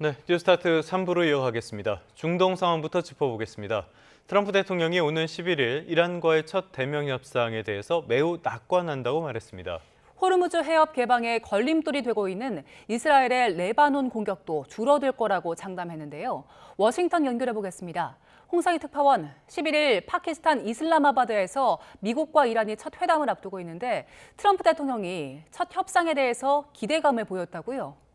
네, 뉴스타트 3부로 이어가겠습니다. 중동 상황부터 짚어보겠습니다. 트럼프 대통령이 오는 11일 이란과의 첫 대면 협상에 대해서 매우 낙관한다고 말했습니다. 호르무즈 해협 개방에 걸림돌이 되고 있는 이스라엘의 레바논 공격도 줄어들 거라고 장담했는데요. 워싱턴 연결해 보겠습니다. 홍상희 특파원, 11일 파키스탄 이슬라마바드에서 미국과 이란이 첫 회담을 앞두고 있는데 트럼프 대통령이 첫 협상에 대해서 기대감을 보였다고요?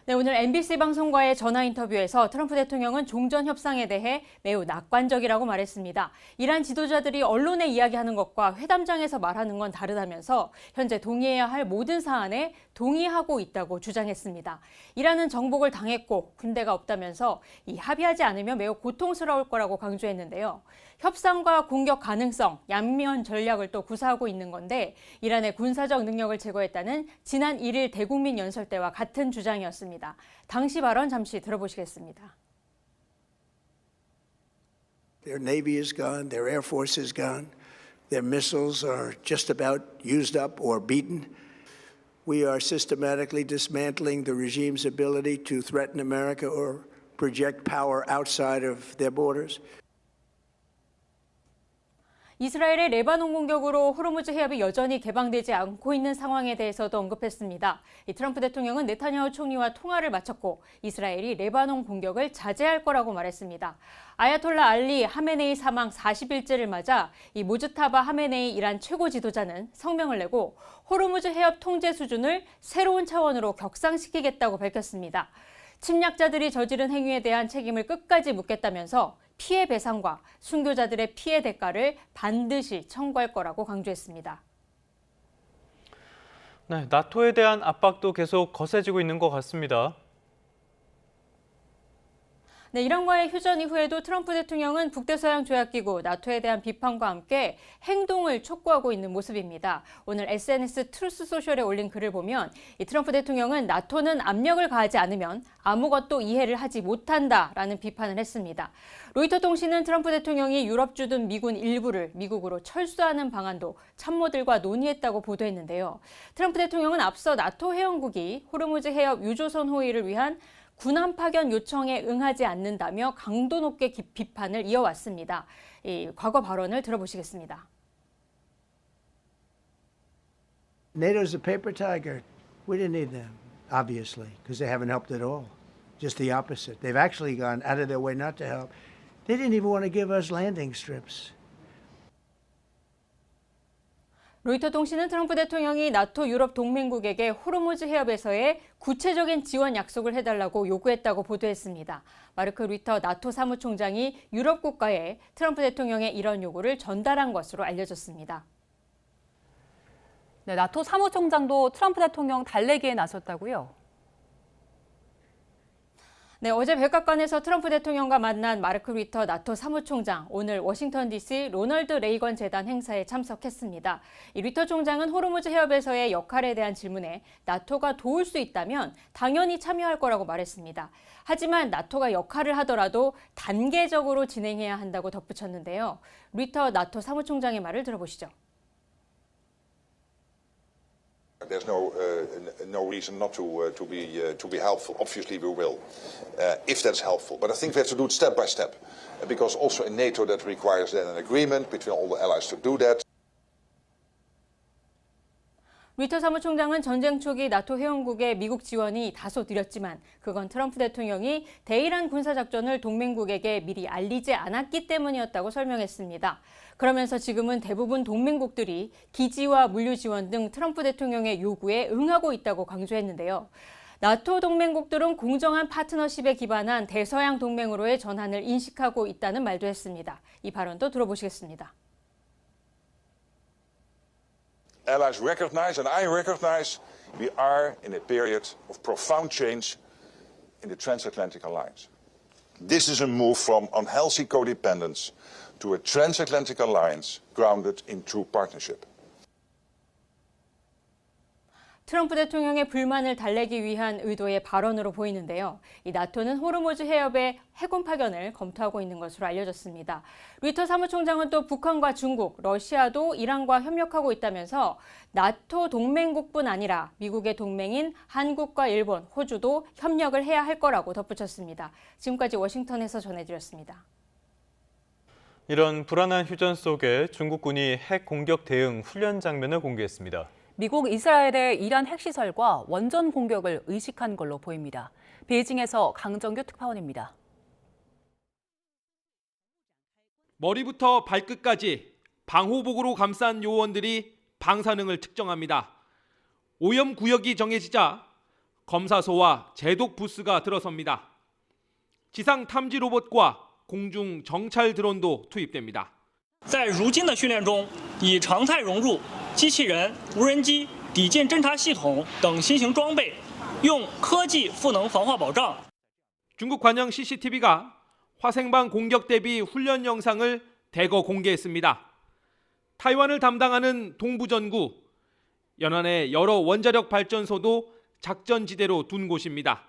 네, 오늘 MBC 방송과의 전화 인터뷰에서 트럼프 대통령은 종전 협상에 대해 매우 낙관적이라고 말했습니다. 이란 지도자들이 언론에 이야기하는 것과 회담장에서 말하는 건 다르다면서 현재 동의해야 할 모든 사안에 동의하고 있다고 주장했습니다. 이란은 정복을 당했고 군대가 없다면서 합의하지 않으면 매우 고통스러울 거라고 강조했는데요. 협상과 공격 가능성, 양면 전략을 또 구사하고 있는 건데 이란의 군사적 능력을 제거했다는 지난 1일 대국민 연설 때와 같은 주장이었습니다. 당시 발언 잠시 들어보시겠습니다. Their navy is gone, their air force is gone, their missiles are just about used up or beaten. We are systematically dismantling the regime's ability to threaten America or project power outside of their borders. 이스라엘의 레바논 공격으로 호르무즈 해협이 여전히 개방되지 않고 있는 상황에 대해서도 언급했습니다. 트럼프 대통령은 네타냐후 총리와 통화를 마쳤고 이스라엘이 레바논 공격을 자제할 거라고 말했습니다. 아야톨라 알리 하메네이 사망 40일째를 맞아 모즈타바 하메네이 이란 최고 지도자는 성명을 내고 호르무즈 해협 통제 수준을 새로운 차원으로 격상시키겠다고 밝혔습니다. 침략자들이 저지른 행위에 대한 책임을 끝까지 묻겠다면서 피해 배상과 순교자들의 피해 대가를 반드시 청구할 거라고 강조했습니다. 네, 나토에 대한 압박도 계속 거세지고 있는 것 같습니다. 네, 이란과의 휴전 이후에도 트럼프 대통령은 북대서양 조약기구 나토에 대한 비판과 함께 행동을 촉구하고 있는 모습입니다. 오늘 SNS 트루스 소셜에 올린 글을 보면 트럼프 대통령은 나토는 압력을 가하지 않으면 아무것도 이해를 하지 못한다라는 비판을 했습니다. 로이터 통신은 트럼프 대통령이 유럽 주둔 미군 일부를 미국으로 철수하는 방안도 참모들과 논의했다고 보도했는데요. 트럼프 대통령은 앞서 나토 회원국이 호르무즈 해협 유조선 호위를 위한 군함 파견 요청에 응하지 않는다며 강도 높게 비판을 이어왔습니다. 과거 발언을 들어보시겠습니다. NATO's a paper tiger. We didn't need them, obviously, because they haven't helped at all. Just the opposite. They've actually gone out of their way not to help. They didn't even want to give us landing strips. 로이터 통신은 트럼프 대통령이 나토 유럽 동맹국에게 호르무즈 해협에서의 구체적인 지원 약속을 해달라고 요구했다고 보도했습니다. 마르크 루터 나토 사무총장이 유럽 국가에 트럼프 대통령의 이런 요구를 전달한 것으로 알려졌습니다. 네, 나토 사무총장도 트럼프 대통령 달래기에 나섰다고요? 네, 어제 백악관에서 트럼프 대통령과 만난 마르크 루터 나토 사무총장, 오늘 워싱턴 DC 로널드 레이건 재단 행사에 참석했습니다. 루터 총장은 호르무즈 해협에서의 역할에 대한 질문에 나토가 도울 수 있다면 당연히 참여할 거라고 말했습니다. 하지만 나토가 역할을 하더라도 단계적으로 진행해야 한다고 덧붙였는데요. 루터 나토 사무총장의 말을 들어보시죠. There's no reason not to be helpful. Obviously, we will, if that's helpful. But I think we have to do it step by step, because also in NATO that requires then an agreement between all the allies to do that. 루터 사무총장은 전쟁 초기 나토 회원국의 미국 지원이 다소 느렸지만 그건 트럼프 대통령이 대이란 군사작전을 동맹국에게 미리 알리지 않았기 때문이었다고 설명했습니다. 그러면서 지금은 대부분 동맹국들이 기지와 물류 지원 등 트럼프 대통령의 요구에 응하고 있다고 강조했는데요. 나토 동맹국들은 공정한 파트너십에 기반한 대서양 동맹으로의 전환을 인식하고 있다는 말도 했습니다. 이 발언도 들어보시겠습니다. Allies recognize, and I recognize, we are in a period of profound change in the transatlantic alliance. This is a move from unhealthy codependence to a transatlantic alliance grounded in true partnership. 트럼프 대통령의 불만을 달래기 위한 의도의 발언으로 보이는데요. 이 나토는 호르무즈 해협의 해군 파견을 검토하고 있는 것으로 알려졌습니다. 루이터 사무총장은 또 북한과 중국, 러시아도 이란과 협력하고 있다면서 나토 동맹국뿐 아니라 미국의 동맹인 한국과 일본, 호주도 협력을 해야 할 거라고 덧붙였습니다. 지금까지 워싱턴에서 전해드렸습니다. 이런 불안한 휴전 속에 중국군이 핵 공격 대응 훈련 장면을 공개했습니다. 미국, 이스라엘의 이란 핵시설과 원전 공격을 의식한 걸로 보입니다. 베이징에서 강정규 특파원입니다. 머리부터 발끝까지 방호복으로 감싼 요원들이 방사능을 측정합니다. 오염 구역이 정해지자 검사소와 제독 부스가 들어섭니다. 지상 탐지 로봇과 공중 정찰 드론도 투입됩니다. 在如今的训练中，以常态融入机器人、无人机、抵近侦察系统等新型装备，用科技赋能防化保障。 중국 관영 CCTV가 화생방 공격 대비 훈련 영상을 대거 공개했습니다. 타이완을 담당하는 동부전구, 연안의 여러 원자력 발전소도 작전지대로 둔 곳입니다.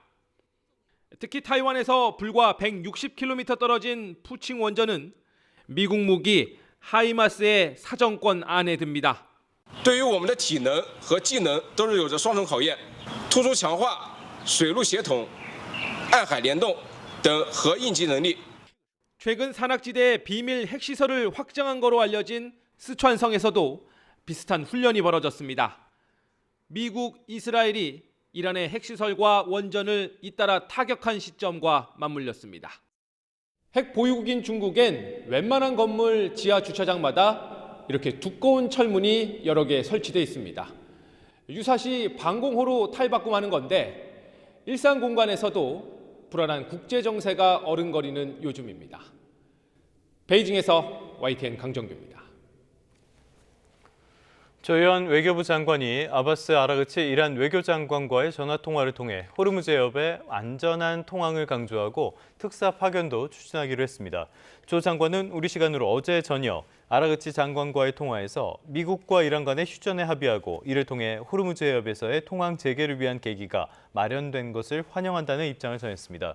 특히 타이완에서 불과 160km 떨어진 푸칭 원전은 미국 무기 하이마스의 사정권 안에 듭니다. 对于我们的体能和技能都是有着双重考验，突出强化水陆协同、岸海联动等核应急能力。 최근 산악지대의 비밀 핵시설을 확장한 거로 알려진 스촨성에서도 비슷한 훈련이 벌어졌습니다. 미국, 이스라엘이 이란의 핵시설과 원전을 잇따라 타격한 시점과 맞물렸습니다. 핵 보유국인 중국엔 웬만한 건물 지하 주차장마다 이렇게 두꺼운 철문이 여러 개 설치되어 있습니다. 유사시 방공호로 탈바꿈하는 건데 일상 공간에서도 불안한 국제 정세가 어른거리는 요즘입니다. 베이징에서 YTN 강정규입니다. 조현 외교부 장관이 아바스 아라그치 이란 외교장관과의 전화통화를 통해 호르무즈 해협의 안전한 통항을 강조하고 특사 파견도 추진하기로 했습니다. 조 장관은 우리 시간으로 어제 저녁 아라그치 장관과의 통화에서 미국과 이란 간의 휴전에 합의하고 이를 통해 호르무즈 해협에서의 통항 재개를 위한 계기가 마련된 것을 환영한다는 입장을 전했습니다.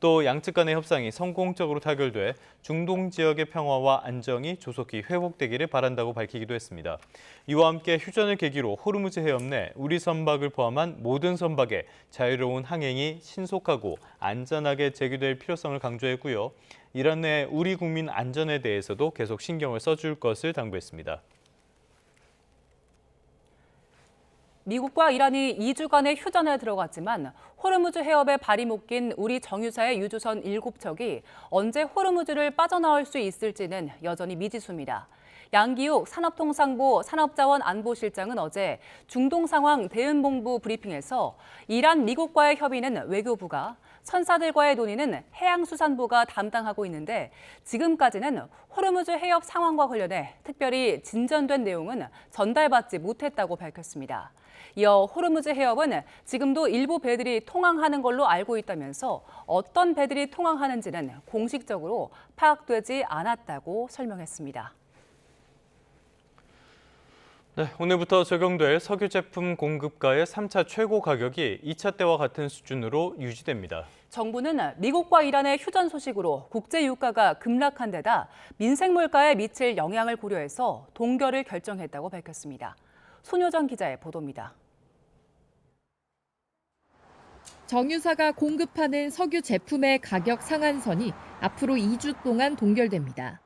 또 양측 간의 협상이 성공적으로 타결돼 중동 지역의 평화와 안정이 조속히 회복되기를 바란다고 밝히기도 했습니다. 이와 함께 휴전을 계기로 호르무즈 해협 내 우리 선박을 포함한 모든 선박의 자유로운 항행이 신속하고 안전하게 재개될 필요성을 강조했고요. 이란 내 우리 국민 안전에 대해서도 계속 신경을 써줄 것을 당부했습니다. 미국과 이란이 2주간의 휴전에 들어갔지만 호르무즈 해협에 발이 묶인 우리 정유사의 유조선 7척이 언제 호르무즈를 빠져나올 수 있을지는 여전히 미지수입니다. 양기욱 산업통상부 산업자원안보실장은 어제 중동 상황 대응본부 브리핑에서 이란, 미국과의 협의는 외교부가, 선사들과의 논의는 해양수산부가 담당하고 있는데 지금까지는 호르무즈 해협 상황과 관련해 특별히 진전된 내용은 전달받지 못했다고 밝혔습니다. 이어 호르무즈 해협은 지금도 일부 배들이 통항하는 걸로 알고 있다면서 어떤 배들이 통항하는지는 공식적으로 파악되지 않았다고 설명했습니다. 네, 오늘부터 적용될 석유 제품 공급가의 3차 최고 가격이 2차 때와 같은 수준으로 유지됩니다. 정부는 미국과 이란의 휴전 소식으로 국제 유가가 급락한 데다 민생 물가에 미칠 영향을 고려해서 동결을 결정했다고 밝혔습니다. 손효정 기자의 보도입니다. 정유사가 공급하는 석유 제품의 가격 상한선이 앞으로 2주 동안 동결됩니다.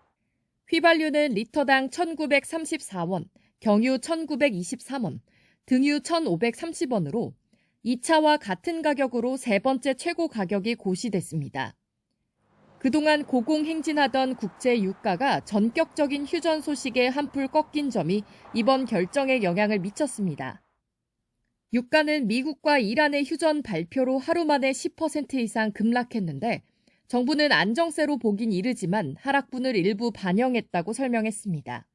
휘발유는 리터당 1,934원, 경유 1,923원, 등유 1,530원으로 2차와 같은 가격으로 세 번째 최고 가격이 고시됐습니다. 그동안 고공행진하던 국제 유가가 전격적인 휴전 소식에 한풀 꺾인 점이 이번 결정에 영향을 미쳤습니다. 유가는 미국과 이란의 휴전 발표로 하루 만에 10% 이상 급락했는데 정부는 안정세로 보긴 이르지만 하락분을 일부 반영했다고 설명했습니다.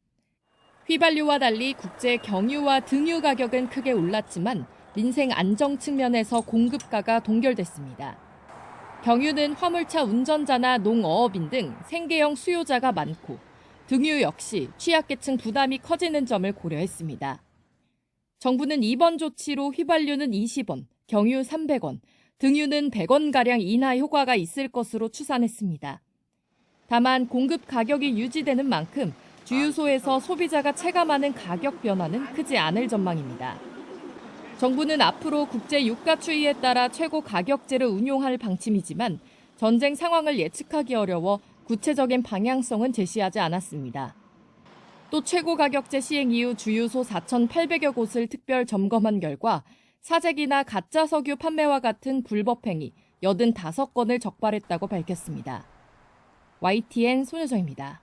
휘발유와 달리 국제 경유와 등유 가격은 크게 올랐지만 민생 안정 측면에서 공급가가 동결됐습니다. 경유는 화물차 운전자나 농어업인 등 생계형 수요자가 많고 등유 역시 취약계층 부담이 커지는 점을 고려했습니다. 정부는 이번 조치로 휘발유는 20원, 경유 300원, 등유는 100원가량 인하 효과가 있을 것으로 추산했습니다. 다만 공급 가격이 유지되는 만큼 주유소에서 소비자가 체감하는 가격 변화는 크지 않을 전망입니다. 정부는 앞으로 국제 유가 추이에 따라 최고 가격제를 운용할 방침이지만 전쟁 상황을 예측하기 어려워 구체적인 방향성은 제시하지 않았습니다. 또 최고 가격제 시행 이후 주유소 4,800여 곳을 특별 점검한 결과 사재기나 가짜 석유 판매와 같은 불법 행위 85건을 적발했다고 밝혔습니다. YTN 손효정입니다.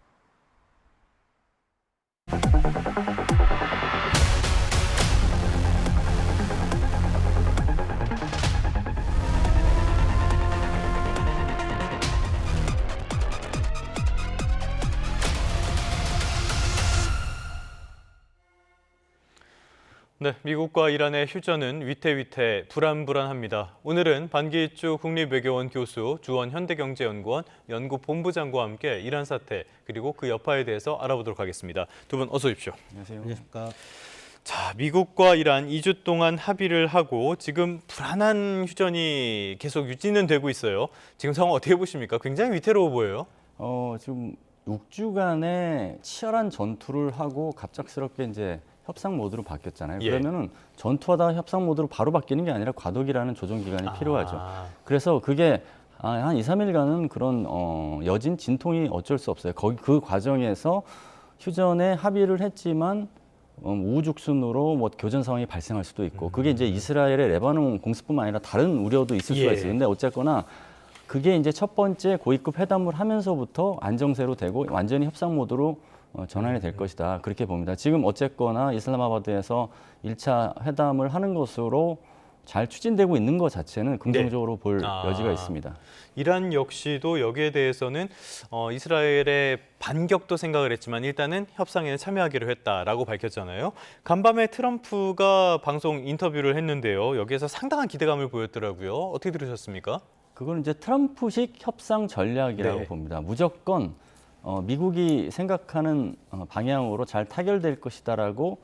네, 미국과 이란의 휴전은 위태위태 불안불안합니다. 오늘은 반기주 국립외교원 교수, 주원 현대경제연구원 연구본부장과 함께 이란 사태 그리고 그 여파에 대해서 알아보도록 하겠습니다. 두 분 어서 오십시오. 안녕하십니까. 자, 미국과 이란 2주 동안 합의를 하고 지금 불안한 휴전이 계속 유지는 되고 있어요. 지금 상황 어떻게 보십니까? 굉장히 위태로워 보여요. 지금 6주간의 치열한 전투를 하고 갑작스럽게 이제 협상 모드로 바뀌었잖아요. 예. 그러면은 전투하다가 협상 모드로 바로 바뀌는 게 아니라 과도기라는 조정 기간이 필요하죠. 그래서 그게 한 2, 3일간은 그런 여진 진통이 어쩔 수 없어요. 그 과정에서 휴전에 합의를 했지만 우후죽순으로 뭐 교전 상황이 발생할 수도 있고 그게 이제 이스라엘의 레바논 공습뿐만 아니라 다른 우려도 있을 수가 있어요. 근데 어쨌거나 그게 이제 첫 번째 고위급 회담을 하면서부터 안정세로 되고 완전히 협상 모드로 전환이 될 것이다. 그렇게 봅니다. 지금 어쨌거나 이슬람마바드에서 1차 회담을 하는 것으로 잘 추진되고 있는 것 자체는 긍정적으로 볼 여지가 있습니다. 이란 역시도 여기에 대해서는 이스라엘의 반격도 생각을 했지만 일단은 협상에 참여하기로 했다라고 밝혔잖아요. 간밤에 트럼프가 방송 인터뷰를 했는데요. 여기에서 상당한 기대감을 보였더라고요. 어떻게 들으셨습니까? 그건 이제 트럼프식 협상 전략이라고 봅니다. 무조건 미국이 생각하는 방향으로 잘 타결될 것이다라고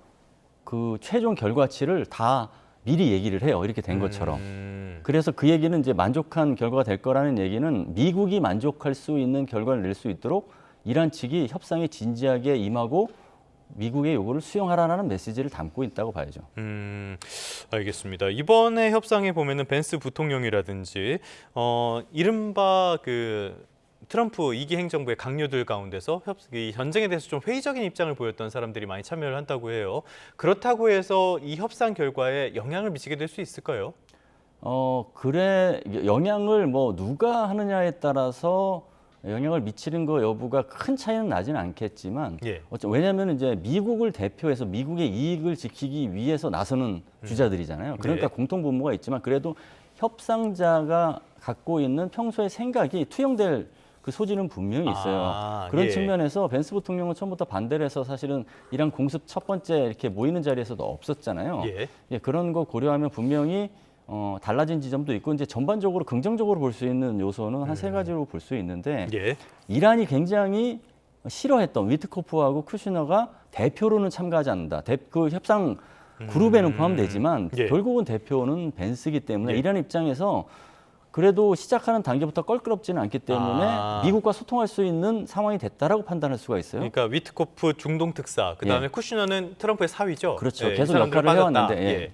그 최종 결과치를 다 미리 얘기를 해요. 이렇게 된 것처럼. 그래서 그 얘기는 이제 만족한 결과가 될 거라는 얘기는 미국이 만족할 수 있는 결과를 낼 수 있도록 이란 측이 협상에 진지하게 임하고 미국의 요구를 수용하라는 메시지를 담고 있다고 봐야죠. 알겠습니다. 이번에 협상에 보면은 벤스 부통령이라든지 이른바 그 트럼프 2기 행정부의 강요들 가운데서 이 전쟁에 대해서 좀 회의적인 입장을 보였던 사람들이 많이 참여를 한다고 해요. 그렇다고 해서 이 협상 결과에 영향을 미치게 될 수 있을까요? 그래 영향을 뭐 누가 하느냐에 따라서 영향을 미치는 거 여부가 큰 차이는 나지는 않겠지만 왜냐하면 이제 미국을 대표해서 미국의 이익을 지키기 위해서 나서는 주자들이잖아요. 그러니까 공통 분모가 있지만 그래도 협상자가 갖고 있는 평소의 생각이 투영될 그 소지는 분명히 있어요. 그런 측면에서 벤스 부통령은 처음부터 반대를 해서 사실은 이란 공습 첫 번째 이렇게 모이는 자리에서도 없었잖아요. 그런 거 고려하면 분명히 달라진 지점도 있고 이제 전반적으로 긍정적으로 볼 수 있는 요소는 한 세 가지로 볼 수 있는데 이란이 굉장히 싫어했던 위트코프하고 쿠시너가 대표로는 참가하지 않는다. 그 협상 그룹에는 포함되지만 결국은 대표는 벤스기 때문에 이란 입장에서 그래도 시작하는 단계부터 껄끄럽지는 않기 때문에 미국과 소통할 수 있는 상황이 됐다라고 판단할 수가 있어요. 그러니까 위트코프 중동 특사, 그다음에 쿠시너는 트럼프의 사위죠. 그렇죠. 계속 역할을 해왔는데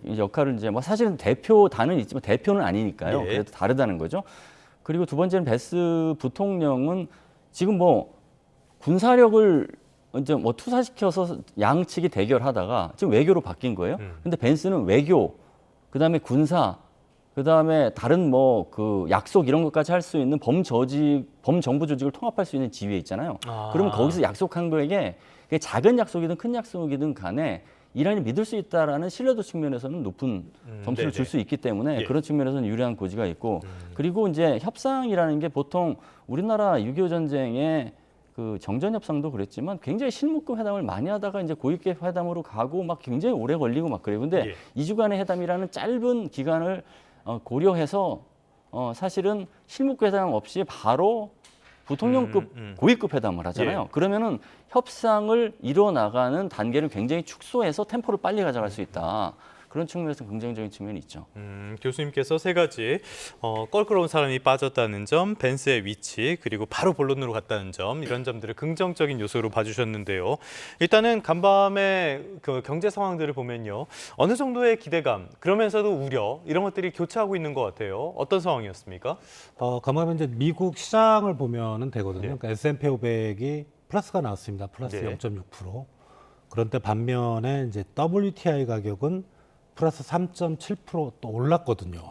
이 역할을 이제 뭐 사실은 대표단은 있지만 대표는 아니니까요. 그래도 다르다는 거죠. 그리고 두 번째는 벤스 부통령은 지금 뭐 군사력을 이제 뭐 투사시켜서 양측이 대결하다가 지금 외교로 바뀐 거예요. 근데 벤스는 외교, 그다음에 군사, 그다음에 다른 뭐 그 약속 이런 것까지 할 수 있는 범정부 조직을 통합할 수 있는 지위에 있잖아요. 그러면 거기서 약속한 거에게 작은 약속이든 큰 약속이든 간에 이란이 믿을 수 있다라는 신뢰도 측면에서는 높은 점수를 줄 수 있기 때문에 그런 측면에서는 유리한 고지가 있고 그리고 이제 협상이라는 게 보통 우리나라 6.25 전쟁에 그 정전 협상도 그랬지만 굉장히 실무급 회담을 많이 하다가 이제 고위급 회담으로 가고 막 굉장히 오래 걸리고 막 그래요. 근데 2주간의 회담이라는 짧은 기간을 고려해서 사실은 실무급 회담 없이 바로 부통령급 고위급 회담을 하잖아요. 예. 그러면은 협상을 이뤄나가는 단계를 굉장히 축소해서 템포를 빨리 가져갈 수 있다. 그런 측면에서 긍정적인 측면이 있죠. 교수님께서 세 가지 껄끄러운 사람이 빠졌다는 점, 벤스의 위치, 그리고 바로 본론으로 갔다는 점, 이런 점들을 긍정적인 요소로 봐주셨는데요. 일단은 간밤의 그 경제 상황들을 보면요. 어느 정도의 기대감, 그러면서도 우려, 이런 것들이 교차하고 있는 것 같아요. 어떤 상황이었습니까? 간밤에 이제 미국 시장을 보면은 되거든요. 네. 그러니까 S&P 500이 플러스가 나왔습니다. 플러스 네. 0.6%. 그런데 반면에 이제 WTI 가격은 플러스 3.7% 또 올랐거든요.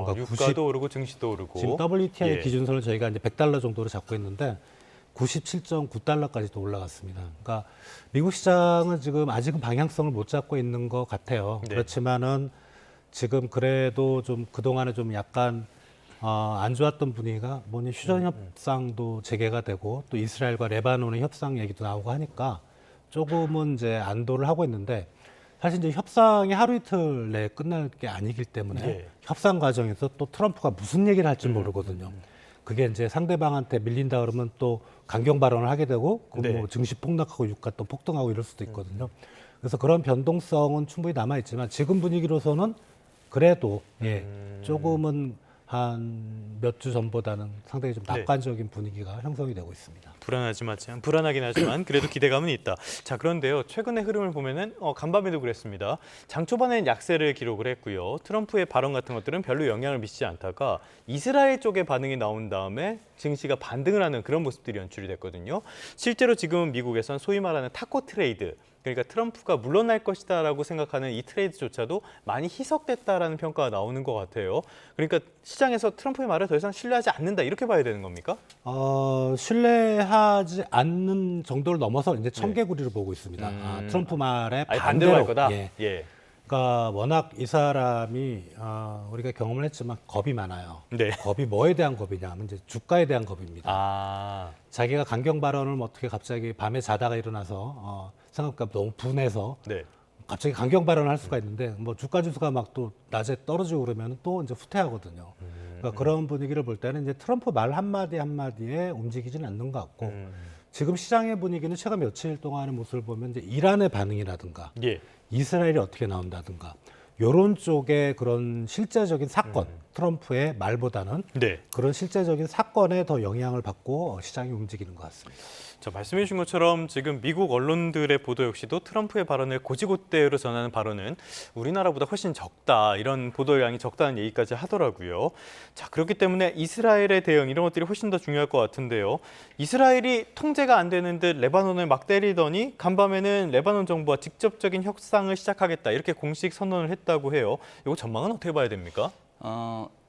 그러니까 유가도 오르고 증시도 오르고. 지금 WTI 예. 기준선을 저희가 이제 100달러 정도로 잡고 있는데 97.9달러까지도 올라갔습니다. 그러니까 미국 시장은 지금 아직은 방향성을 못 잡고 있는 것 같아요. 네. 그렇지만은 지금 그래도 좀 그동안에 좀 약간 안 좋았던 분위기가 뭐냐 휴전 협상도 재개가 되고 또 이스라엘과 레바논의 협상 얘기도 나오고 하니까 조금은 이제 안도를 하고 있는데 사실 이제 협상이 하루 이틀 내에 끝날 게 아니기 때문에 예. 협상 과정에서 또 트럼프가 무슨 얘기를 할지 모르거든요. 그게 이제 상대방한테 밀린다 그러면 또 강경 발언을 하게 되고 네. 뭐 증시 폭락하고 유가 또 폭등하고 이럴 수도 있거든요. 그래서 그런 변동성은 충분히 남아 있지만 지금 분위기로서는 그래도 조금은 한 몇 주 전보다는 상당히 좀 네. 낙관적인 분위기가 형성이 되고 있습니다. 불안하긴 하지만 그래도 기대감은 있다. 자, 그런데요. 최근의 흐름을 보면은 간밤에도 그랬습니다. 장 초반엔 약세를 기록을 했고요. 트럼프의 발언 같은 것들은 별로 영향을 미치지 않다가 이스라엘 쪽의 반응이 나온 다음에 증시가 반등을 하는 그런 모습들이 연출이 됐거든요. 실제로 지금 미국에선 소위 말하는 타코 트레이드, 그러니까 트럼프가 물러날 것이다라고 생각하는 이 트레이드조차도 많이 희석됐다라는 평가가 나오는 것 같아요. 그러니까 시장에서 트럼프의 말을 더 이상 신뢰하지 않는다 이렇게 봐야 되는 겁니까? 신뢰하지 않는 정도를 넘어서 이제 청개구리를 보고 있습니다. 트럼프 말에 아니, 반대로 반대로 할 거다. 예. 예. 그러니까 워낙 이 사람이 우리가 경험을 했지만 겁이 많아요. 네. 겁이 뭐에 대한 겁이냐 하면 이제 주가에 대한 겁입니다. 자기가 강경 발언을 어떻게 갑자기 밤에 자다가 일어나서 생각보다 너무 분해서 네. 갑자기 강경 발언을 할 수가 있는데 뭐 주가 지수가 막 또 낮에 떨어지고 그러면 또 이제 후퇴하거든요. 그러니까 그런 분위기를 볼 때는 이제 트럼프 말 한마디 한마디에 움직이지는 않는 것 같고 지금 시장의 분위기는 최근 며칠 동안의 모습을 보면 이제 이란의 반응이라든가 예. 이스라엘이 어떻게 나온다든가 이런 쪽의 그런 실제적인 사건 트럼프의 말보다는 네. 그런 실제적인 사건에 더 영향을 받고 시장이 움직이는 것 같습니다. 자, 말씀해 주신 것처럼 지금 미국 언론들의 보도 역시도 트럼프의 발언을 고지고대로 전하는 발언은 우리나라보다 훨씬 적다, 이런 보도량이 적다는 얘기까지 하더라고요. 자, 그렇기 때문에 이스라엘의 대응 이런 것들이 훨씬 더 중요할 것 같은데요. 이스라엘이 통제가 안 되는 듯 레바논을 막 때리더니 간밤에는 레바논 정부와 직접적인 협상을 시작하겠다 이렇게 공식 선언을 했다고 해요. 이거 전망은 어떻게 봐야 됩니까?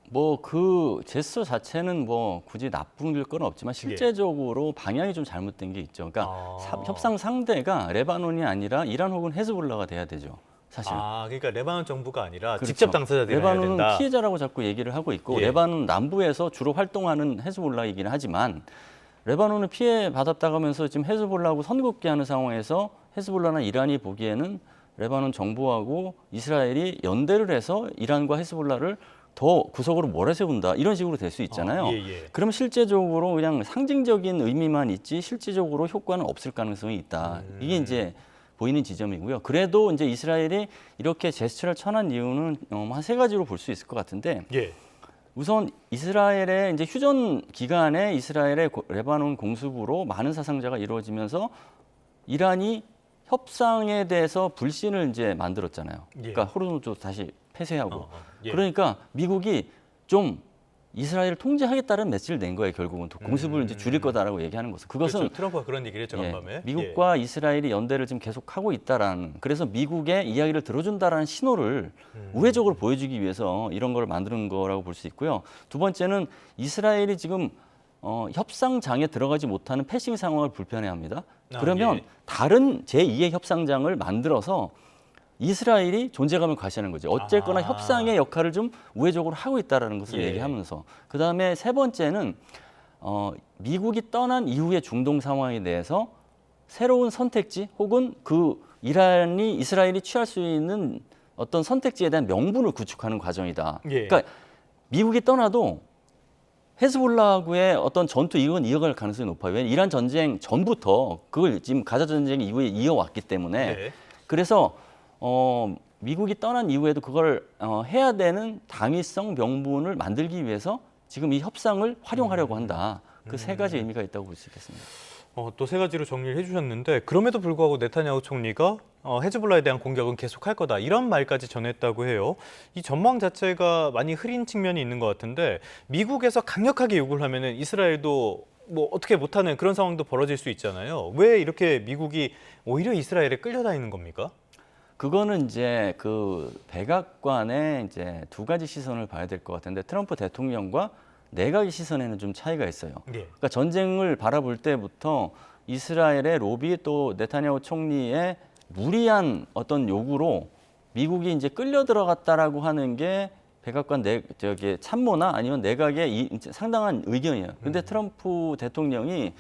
뭐 그 제스처 자체는 뭐 굳이 나쁜 건 없지만 실제적으로 방향이 좀 잘못된 게 있죠. 그러니까 협상 상대가 레바논이 아니라 이란 혹은 헤즈볼라가 돼야 되죠. 사실. 그러니까 레바논 정부가 아니라 그렇죠. 직접 당사자들이 해야 된다. 레바논은 피해자라고 자꾸 얘기를 하고 있고 예. 레바논 남부에서 주로 활동하는 헤즈볼라이긴 하지만 레바논은 피해 받았다고 하면서 지금 헤즈볼라하고 선긋기하는 상황에서 헤즈볼라나 이란이 보기에는 레바논 정부하고 이스라엘이 연대를 해서 이란과 헤즈볼라를 더 구석으로 몰아세운다 이런 식으로 될 수 있잖아요. 그럼 실제적으로 그냥 상징적인 의미만 있지 실질적으로 효과는 없을 가능성이 있다. 이게 이제 보이는 지점이고요. 그래도 이제 이스라엘이 이렇게 제스처를 쳐난 이유는 한 세 가지로 볼 수 있을 것 같은데 우선 이스라엘의 이제 휴전 기간에 이스라엘의 레바논 공습으로 많은 사상자가 이루어지면서 이란이 협상에 대해서 불신을 이제 만들었잖아요. 그러니까 호르무즈 다시 폐쇄하고. 그러니까 미국이 좀 이스라엘을 통제하겠다는 메시지를 낸 거예요. 결국은 공습을 이제 줄일 거다라고 얘기하는 것은 그것은 그렇죠. 트럼프가 그런 얘기를 했죠, 간밤에. 미국과 이스라엘이 연대를 지금 계속하고 있다라는 그래서 미국의 이야기를 들어준다라는 신호를 우회적으로 보여주기 위해서 이런 걸 만드는 거라고 볼 수 있고요. 두 번째는 이스라엘이 지금 협상장에 들어가지 못하는 패싱 상황을 불편해합니다. 그러면 다른 제2의 협상장을 만들어서 이스라엘이 존재감을 과시하는 거죠. 어쨌거나 협상의 역할을 좀 우회적으로 하고 있다는 것을 얘기하면서 그다음에 세 번째는 미국이 떠난 이후의 중동 상황에 대해서 새로운 선택지 혹은 그 이스라엘이 취할 수 있는 어떤 선택지에 대한 명분을 구축하는 과정이다. 그러니까 미국이 떠나도 헤즈볼라하고의 어떤 전투 이건 이어갈 가능성이 높아요. 왜냐하면 이란 전쟁 전부터 그걸 지금 가자 전쟁 이후에 이어왔기 때문에 네. 그래서 미국이 떠난 이후에도 그걸 해야 되는 당위성 명분을 만들기 위해서 지금 이 협상을 활용하려고 한다. 그 세 가지 의미가 있다고 볼 수 있겠습니다. 또 세 가지로 정리를 해주셨는데 그럼에도 불구하고 네타냐후 총리가 헤즈볼라에 대한 공격은 계속할 거다 이런 말까지 전했다고 해요. 이 전망 자체가 많이 흐린 측면이 있는 것 같은데 미국에서 강력하게 요구를 하면은 이스라엘도 뭐 어떻게 못하는 그런 상황도 벌어질 수 있잖아요. 왜 이렇게 미국이 오히려 이스라엘에 끌려다니는 겁니까? 그거는 이제 그 백악관의 이제 두 가지 시선을 봐야 될 것 같은데 트럼프 대통령과 내각의 시선에는 좀 차이가 있어요. 그러니까 전쟁을 바라볼 때부터 이스라엘의 로비 또 네타냐후 총리의 무리한 어떤 요구로 미국이 이제 끌려 들어갔다라고 하는 게 백악관 참모나 아니면 내각의 상당한 의견이에요. 근데 트럼프 대통령이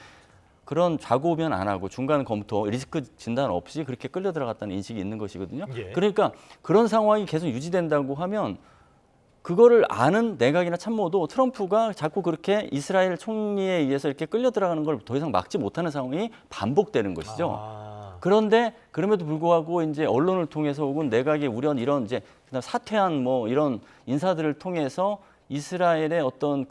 그런 좌고우면 안 하고 중간 검토, 리스크 진단 없이 그렇게 끌려 들어갔다는 인식이 있는 것이거든요. 그러니까 그런 상황이 계속 유지된다고 하면 그거를 아는 내각이나 참모도 트럼프가 자꾸 그렇게 이스라엘 총리에 의해서 이렇게 끌려 들어가는 걸 더 이상 막지 못하는 상황이 반복되는 것이죠. 그런데 그럼에도 불구하고 이제 언론을 통해서 혹은 내각의 우려는 이런 이제 사퇴한 뭐 이런 인사들을 통해서 이스라엘의 어떤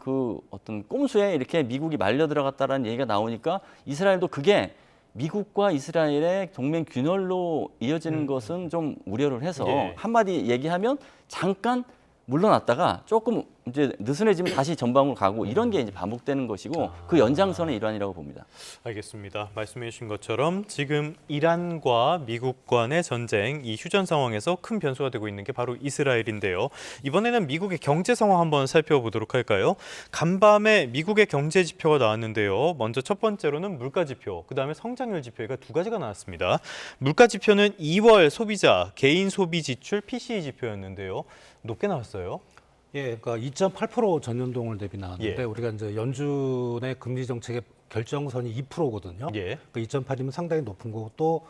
꼼수에 이렇게 미국이 말려 들어갔다라는 얘기가 나오니까 이스라엘도 그게 미국과 이스라엘의 동맹 균열로 이어지는 것은 좀 우려를 해서 한마디 얘기하면 잠깐 물러났다가 조금 이제 느슨해지면 다시 전방으로 가고 이런 게 이제 반복되는 것이고 그 연장선의 일환이라고 봅니다. 알겠습니다. 말씀해 주신 것처럼 지금 이란과 미국 간의 전쟁, 이 휴전 상황에서 큰 변수가 되고 있는 게 바로 이스라엘인데요. 이번에는 미국의 경제 상황 한번 살펴보도록 할까요? 간밤에 미국의 경제 지표가 나왔는데요. 먼저 첫 번째로는 물가 지표, 그다음에 성장률 지표가 두 가지가 나왔습니다. 물가 지표는 2월 소비자, 개인 소비 지출 PCE 지표였는데요. 높게 나왔어요. 예, 그러니까 2.8% 전년동월 대비 나왔는데 우리가 이제 연준의 금리 정책의 결정선이 2%거든요. 그 2.8이면 상당히 높은 거고 또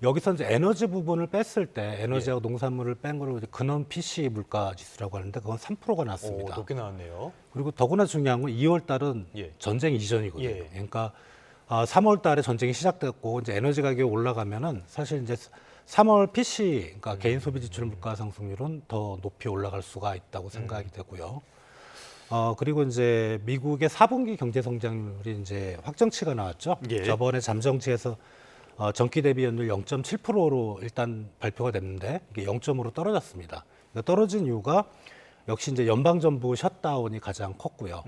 여기서 이제 에너지 부분을 뺐을 때 에너지하고 농산물을 뺀 거를 근원 PC 물가 지수라고 하는데 그건 3%가 나왔습니다. 높게 나왔네요. 그리고 더구나 중요한 건 2월 달은 전쟁 이전이거든요. 그러니까 3월 달에 전쟁이 시작됐고 이제 에너지 가격이 올라가면은 사실 이제 3월 PC, 그러니까 개인 소비 지출 물가 상승률은 더 높이 올라갈 수가 있다고 생각이 되고요. 그리고 이제 미국의 4분기 경제 성장률이 이제 확정치가 나왔죠. 저번에 잠정치에서 전기 대비 연율 0.7%로 일단 발표가 됐는데 이게 0.5로 떨어졌습니다. 그러니까 떨어진 이유가 역시 이제 연방정부 셧다운이 가장 컸고요.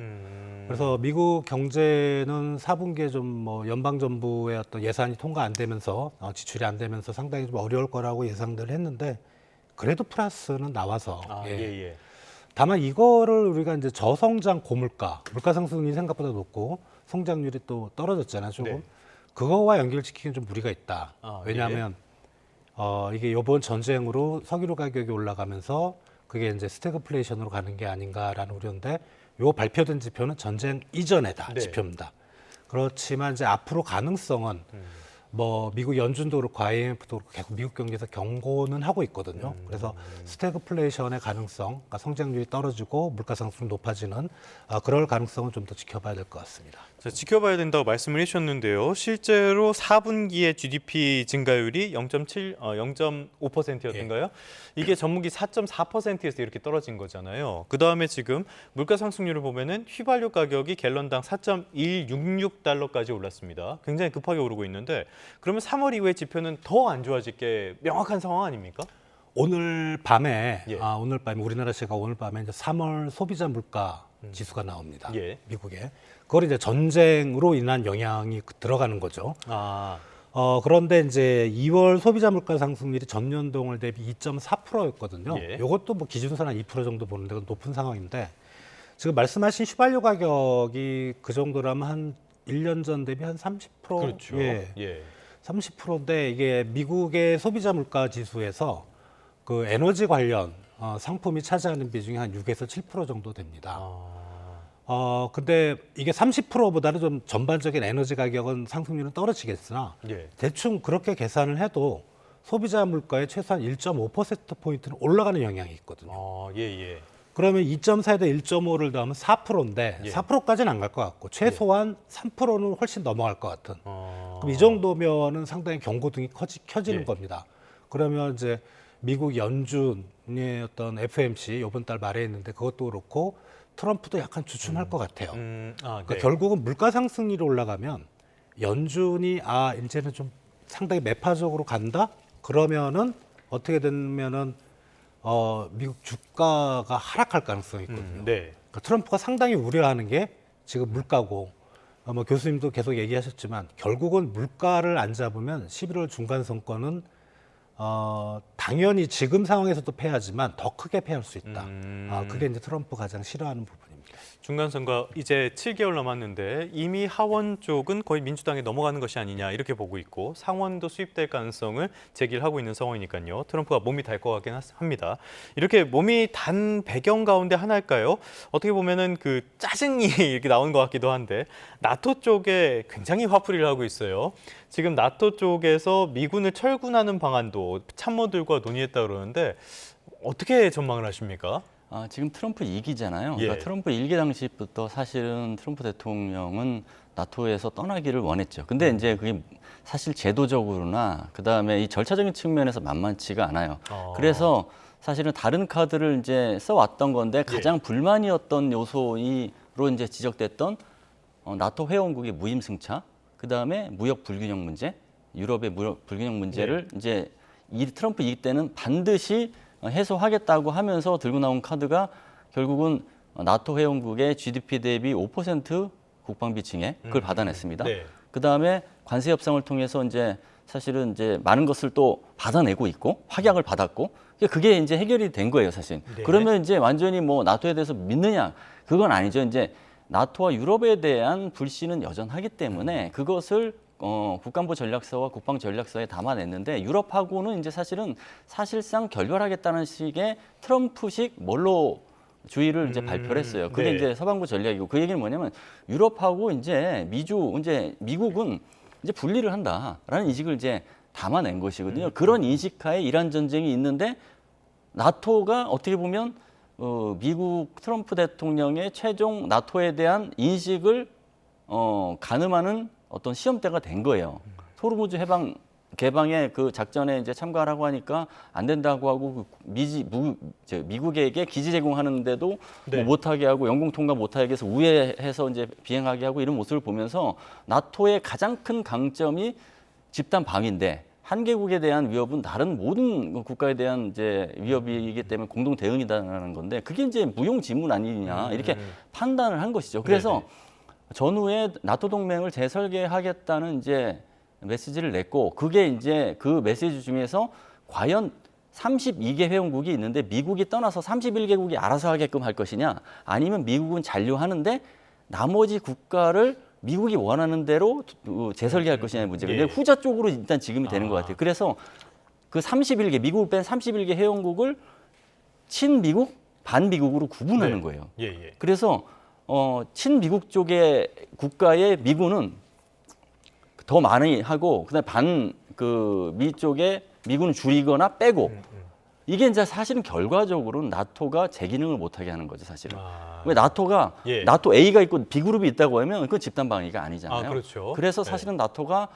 그래서 미국 경제는 4분기에 좀 뭐 연방정부의 어떤 예산이 통과 안 되면서 지출이 안 되면서 상당히 좀 어려울 거라고 예상들을 했는데 그래도 플러스는 나와서 다만 이거를 우리가 이제 저성장 고물가, 물가 상승률이 생각보다 높고 성장률이 또 떨어졌잖아요, 조금. 그거와 연결시키기는 좀 무리가 있다. 왜냐하면 이게 이번 전쟁으로 석유로 가격이 올라가면서 그게 이제 스태그플레이션으로 가는 게 아닌가라는 우려인데 요 발표된 지표는 전쟁 이전에다 지표입니다. 그렇지만 이제 앞으로 가능성은 뭐 미국 연준도 그렇고 IMF도 그렇고 계속 미국 경제에서 경고는 하고 있거든요. 그래서 스태그플레이션의 가능성, 그러니까 성장률이 떨어지고 물가 상승이 높아지는 그럴 가능성은 좀 더 지켜봐야 될 것 같습니다. 자, 지켜봐야 된다고 말씀을 해주셨는데요. 실제로 4분기의 GDP 증가율이 0.5%였던가요? 이게 전분기 4.4%에서 이렇게 떨어진 거잖아요. 그 다음에 지금 물가 상승률을 보면은 휘발유 가격이 갤런당 4.166달러까지 올랐습니다. 굉장히 급하게 오르고 있는데 그러면 3월 이후의 지표는 더 안 좋아질 게 명확한 상황 아닙니까? 오늘 밤에 우리나라 시각 오늘 밤에 이제 3월 소비자 물가 지수가 나옵니다. 미국에. 그걸 이제 전쟁으로 인한 영향이 들어가는 거죠. 그런데 이제 2월 소비자 물가 상승률이 전년동월 대비 2.4%였거든요. 이것도 뭐 기준선 한 2% 정도 보는데 높은 상황인데 지금 말씀하신 휘발유 가격이 그 정도라면 한 1년 전 대비 한 30%? 그렇죠. 30%인데 이게 미국의 소비자 물가 지수에서 그 에너지 관련 상품이 차지하는 비중이 한 6에서 7% 정도 됩니다. 근데 이게 30%보다는 좀 전반적인 에너지 가격은 상승률은 떨어지겠으나 대충 그렇게 계산을 해도 소비자 물가에 최소한 1.5%포인트는 올라가는 영향이 있거든요. 그러면 2.4에다 1.5를 더하면 4%인데 예. 4%까지는 안 갈 것 같고 최소한 3%는 훨씬 넘어갈 것 같은. 그럼 이 정도면은 상당히 경고등이 켜지는 예. 겁니다. 그러면 이제 미국 연준의 어떤 FOMC 이번 달 말에 있는데 그것도 그렇고 트럼프도 약간 주춤할 것 같아요. 그러니까 결국은 물가 상승률이 올라가면 연준이 이제는 좀 상당히 매파적으로 간다? 그러면은 어떻게 되면은 미국 주가가 하락할 가능성이 있거든요. 네. 그러니까 트럼프가 상당히 우려하는 게 지금 물가고 뭐 교수님도 계속 얘기하셨지만 결국은 물가를 안 잡으면 11월 중간 선거는 당연히 지금 상황에서도 패하지만 더 크게 패할 수 있다. 그게 이제 트럼프 가장 싫어하는 부분입니다. 중간선거 이제 7개월 남았는데 이미 하원 쪽은 거의 민주당에 넘어가는 것이 아니냐 이렇게 보고 있고 상원도 수입될 가능성을 제기를 하고 있는 상황이니까요. 트럼프가 몸이 달 것 같긴 합니다. 이렇게 몸이 단 배경 가운데 하나일까요? 어떻게 보면은 그 짜증이 이렇게 나오는 것 같기도 한데 나토 쪽에 굉장히 화풀이를 하고 있어요. 지금 나토 쪽에서 미군을 철군하는 방안도 참모들과 논의했다 그러는데 어떻게 전망을 하십니까? 지금 트럼프 2기잖아요. 예. 그러니까 트럼프 1기 당시부터 사실은 트럼프 대통령은 나토에서 떠나기를 원했죠. 근데 이제 그게 사실 제도적으로나 그다음에 이 절차적인 측면에서 만만치가 않아요. 그래서 사실은 다른 카드를 이제 써왔던 건데 가장 불만이었던 요소로 이제 지적됐던 나토 회원국의 무임승차, 그다음에 무역 불균형 문제, 유럽의 무역 불균형 문제를 이제 이 트럼프 2기 때는 반드시 해소하겠다고 하면서 들고 나온 카드가 결국은 나토 회원국의 GDP 대비 5% 국방비 증액 그걸 받아냈습니다. 그다음에 관세 협상을 통해서 이제 사실은 이제 많은 것을 또 받아내고 있고 확약을 받았고 그게 이제 해결이 된 거예요, 사실. 그러면 이제 완전히 뭐 나토에 대해서 믿느냐? 그건 아니죠. 이제 나토와 유럽에 대한 불신은 여전하기 때문에 그것을 국방부 전략서와 국방 전략서에 담아냈는데 유럽하고는 이제 사실상 결별하겠다는 식의 트럼프식 몰로주의를 이제 발표를 했어요. 그게 이제 서방부 전략이고 그 얘기는 뭐냐면 유럽하고 이제 미국은 이제 분리를 한다라는 인식을 이제 담아낸 것이거든요. 그런 인식하에 이란 전쟁이 있는데 나토가 어떻게 보면 미국 트럼프 대통령의 최종 나토에 대한 인식을 가늠하는 어떤 시험대가 된 거예요. 호르무즈 개방의 그 작전에 이제 참가하라고 하니까 안 된다고 하고 미국에게 기지 제공하는데도 뭐 못하게 하고 영공 통과 못하게 해서 우회해서 이제 비행하게 하고 이런 모습을 보면서 나토의 가장 큰 강점이 집단 방위인데 한 개국에 대한 위협은 다른 모든 국가에 대한 이제 위협이기 때문에 공동 대응이다라는 건데 그게 이제 무용지물 아니냐 이렇게 판단을 한 것이죠. 그래서 전후에 나토 동맹을 재설계하겠다는 이제 메시지를 냈고 그게 이제 그 메시지 중에서 과연 32개 회원국이 있는데 미국이 떠나서 31개국이 알아서 하게끔 할 것이냐 아니면 미국은 잔류하는데 나머지 국가를 미국이 원하는 대로 재설계할 것이냐의 문제가 근데 후자 쪽으로 일단 지금이 되는 것 같아요. 그래서 그 31개 미국을 뺀 31개 회원국을 친미국, 반미국으로 구분하는 거예요. 그래서 친미국 쪽의 국가의 미군은 더 많이 하고 그다음에 미 쪽에 미군은 줄이거나 빼고 이게 이제 사실은 결과적으로는 나토가 제 기능을 못하게 하는 거죠, 사실은. 왜 나토가 나토 A가 있고 B 그룹이 있다고 하면 그건 집단 방위가 아니잖아요. 그렇죠. 그래서 사실은 나토가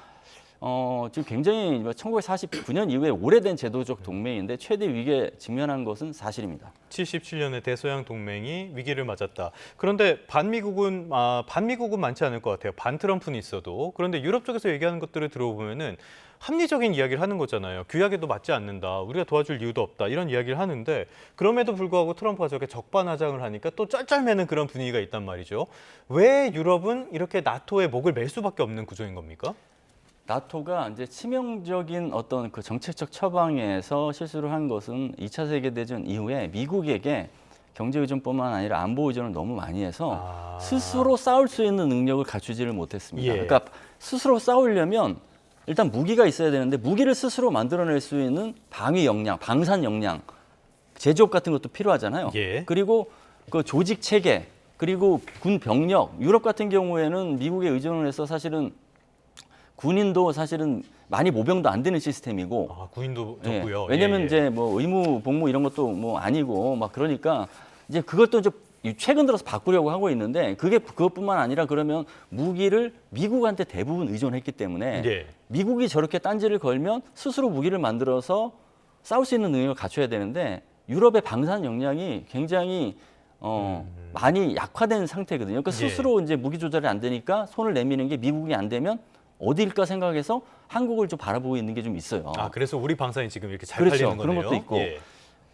지금 굉장히 1949년 이후에 오래된 제도적 동맹인데 최대 위기에 직면한 것은 사실입니다. 77년에 대서양 동맹이 위기를 맞았다. 그런데 반미국은 많지 않을 것 같아요. 반트럼프는 있어도. 그런데 유럽 쪽에서 얘기하는 것들을 들어보면은 합리적인 이야기를 하는 거잖아요. 규약에도 맞지 않는다. 우리가 도와줄 이유도 없다. 이런 이야기를 하는데 그럼에도 불구하고 트럼프가 저렇게 적반하장을 하니까 또 쩔쩔매는 그런 분위기가 있단 말이죠. 왜 유럽은 이렇게 나토에 목을 맬 수밖에 없는 구조인 겁니까? 나토가 이제 치명적인 어떤 그 정책적 처방에서 실수를 한 것은 2차 세계대전 이후에 미국에게 경제 의존뿐만 아니라 안보 의존을 너무 많이 해서 스스로 싸울 수 있는 능력을 갖추지를 못했습니다. 그러니까 스스로 싸우려면 일단 무기가 있어야 되는데 무기를 스스로 만들어낼 수 있는 방위 역량, 방산 역량, 제조업 같은 것도 필요하잖아요. 그리고 그 조직 체계, 그리고 군 병력, 유럽 같은 경우에는 미국에 의존을 해서 사실은 군인도 사실은 많이 모병도 안 되는 시스템이고 군인도 적고요. 왜냐면 이제 뭐 의무 복무 이런 것도 뭐 아니고 막 그러니까 이제 그것도 이제 최근 들어서 바꾸려고 하고 있는데 그것뿐만 아니라 그러면 무기를 미국한테 대부분 의존했기 때문에 예. 미국이 저렇게 딴지를 걸면 스스로 무기를 만들어서 싸울 수 있는 능력을 갖춰야 되는데 유럽의 방산 역량이 굉장히 많이 약화된 상태거든요. 그러니까 스스로 이제 무기 조절이 안 되니까 손을 내미는 게 미국이 안 되면 어디일까 생각해서 한국을 좀 바라보고 있는 게 좀 있어요. 아, 그래서 우리 방산이 지금 이렇게 잘 그렇죠. 팔리는 거네요. 그런 것도 있고. 예.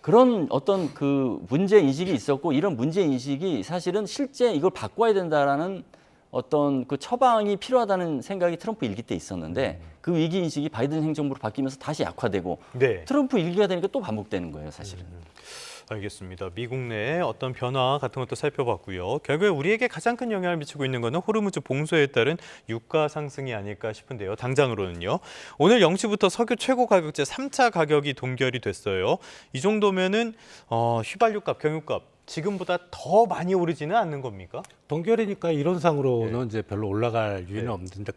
그런 어떤 그 문제 인식이 있었고 이런 문제 인식이 사실은 실제 이걸 바꿔야 된다라는 어떤 그 처방이 필요하다는 생각이 트럼프 일기 때 있었는데 그 위기 인식이 바이든 행정부로 바뀌면서 다시 약화되고 네. 트럼프 일기가 되니까 또 반복되는 거예요, 사실은. 알겠습니다. 미국 내의 어떤 변화 같은 것도 살펴봤고요. 결국에 우리에게 가장 큰 영향을 미치고 있는 것은 호르무즈 봉쇄에 따른 유가 상승이 아닐까 싶은데요. 당장으로는요. 오늘 0시부터 석유 최고 가격제 3차 가격이 동결이 됐어요. 이 정도면은 휘발유값, 경유값 지금보다 더 많이 오르지는 않는 겁니까? 동결이니까 이론상으로는 이제 별로 올라갈 이유는 없는데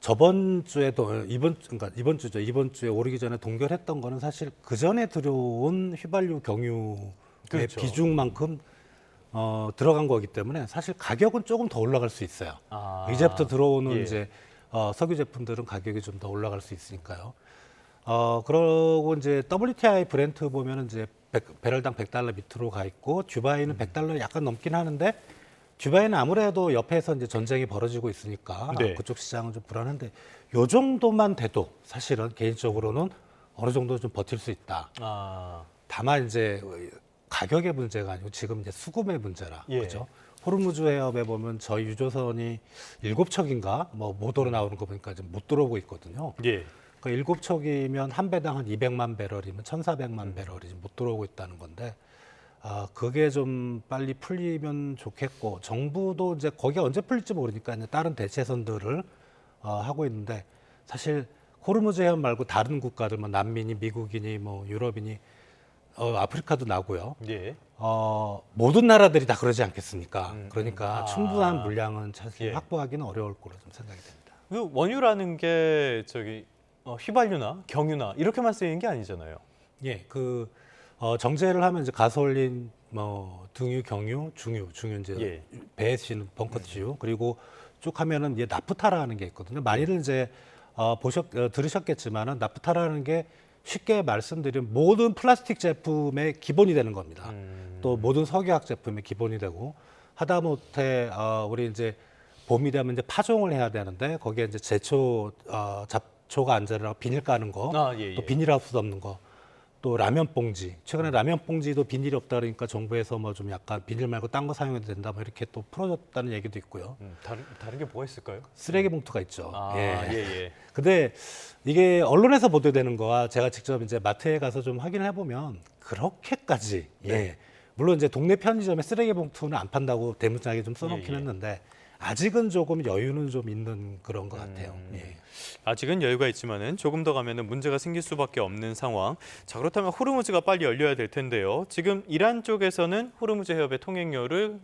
저번 주에도 이번 주에 오르기 전에 동결했던 거는 사실 그 전에 들어온 휘발유 경유의 그렇죠. 비중만큼 들어간 거기 때문에 사실 가격은 조금 더 올라갈 수 있어요. 아, 이제부터 들어오는 예. 이제 석유 제품들은 가격이 좀 더 올라갈 수 있으니까요. 그러고 이제 WTI 브렌트 보면은 이제 배럴당 $100 밑으로 가 있고 듀바이는 $100 약간 넘긴 하는데 듀바이는 아무래도 옆에서 이제 전쟁이 벌어지고 있으니까 네. 그쪽 시장은 좀 불안한데 요 정도만 돼도 사실은 개인적으로는 어느 정도 좀 버틸 수 있다. 아, 다만 이제 가격의 문제가 아니고 지금 이제 수급의 문제라 예. 그죠? 호르무즈 해협에 보면 저희 유조선이 7척인가 뭐 모도로 나오는 거 보니까 지금 못 들어오고 있거든요. 예. 그러니까 7척이면 한 배당 한 200만 배럴이면 1,400만 배럴이 지금 못 들어오고 있다는 건데 그게 좀 빨리 풀리면 좋겠고 정부도 이제 거기가 언제 풀릴지 모르니까 이제 다른 대체선들을 하고 있는데 사실 호르무즈 해협 말고 다른 국가들 뭐 남미니 미국이니 뭐 유럽이니 아프리카도 나고요. 예. 모든 나라들이 다 그러지 않겠습니까? 그러니까 아. 충분한 물량은 사실 예. 확보하기는 어려울 거로 좀 생각이 됩니다. 그 원유라는 게 휘발유나 경유나 이렇게만 쓰이는 게 아니잖아요. 예, 정제를 하면 이제 가솔린, 등유, 경유, 중유 이제 예. 배에 쓰이는 벙커유 그리고 쭉 하면은 이제 나프타라는 게 있거든요. 많이들 이제 들으셨겠지만은 나프타라는 게 쉽게 말씀드리면 모든 플라스틱 제품의 기본이 되는 겁니다. 또 모든 석유화학 제품의 기본이 되고 하다못해 우리 이제 봄이 되면 이제 파종을 해야 되는데 거기에 이제 제초 잡초가 안 자라고 비닐 까는 거, 예, 또 예. 비닐하우스 덮는 거. 또 라면 봉지 최근에 라면 봉지도 비닐이 없다 그러니까 정부에서 뭐 좀 약간 비닐 말고 딴 거 사용해도 된다 뭐 이렇게 또 풀어줬다는 얘기도 있고요. 다른 게 뭐가 있을까요? 쓰레기 봉투가 있죠. 예. 근데 이게 언론에서 보도되는 거와 제가 직접 이제 마트에 가서 좀 확인을 해보면 그렇게까지 물론 이제 동네 편의점에 쓰레기 봉투는 안 판다고 대문짝에 좀 써놓긴 했는데 아직은 조금 여유는 좀 있는 그런 것 같아요. 아직은 여유가 있지만은 조금 더 가면은 문제가 생길 수밖에 없는 상황. 자, 그렇다면 호르무즈가 빨리 열려야 될 텐데요. 지금 이란 쪽에서는 호르무즈 해협의 통행료를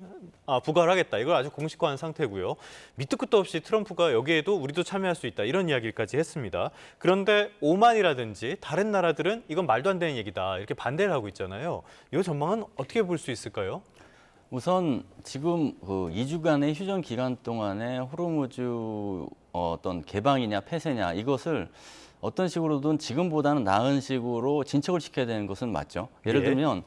부과를 하겠다. 이걸 아주 공식화한 상태고요. 밑도 끝도 없이 트럼프가 여기에도 우리도 참여할 수 있다. 이런 이야기까지 했습니다. 그런데 오만이라든지 다른 나라들은 이건 말도 안 되는 얘기다. 이렇게 반대를 하고 있잖아요. 이 전망은 어떻게 볼 수 있을까요? 우선 지금 그 2주간의 휴전 기간 동안에 호르무즈 어떤 개방이냐 폐쇄냐 이것을 어떤 식으로든 지금보다는 나은 식으로 진척을 시켜야 되는 것은 맞죠. 예를 들면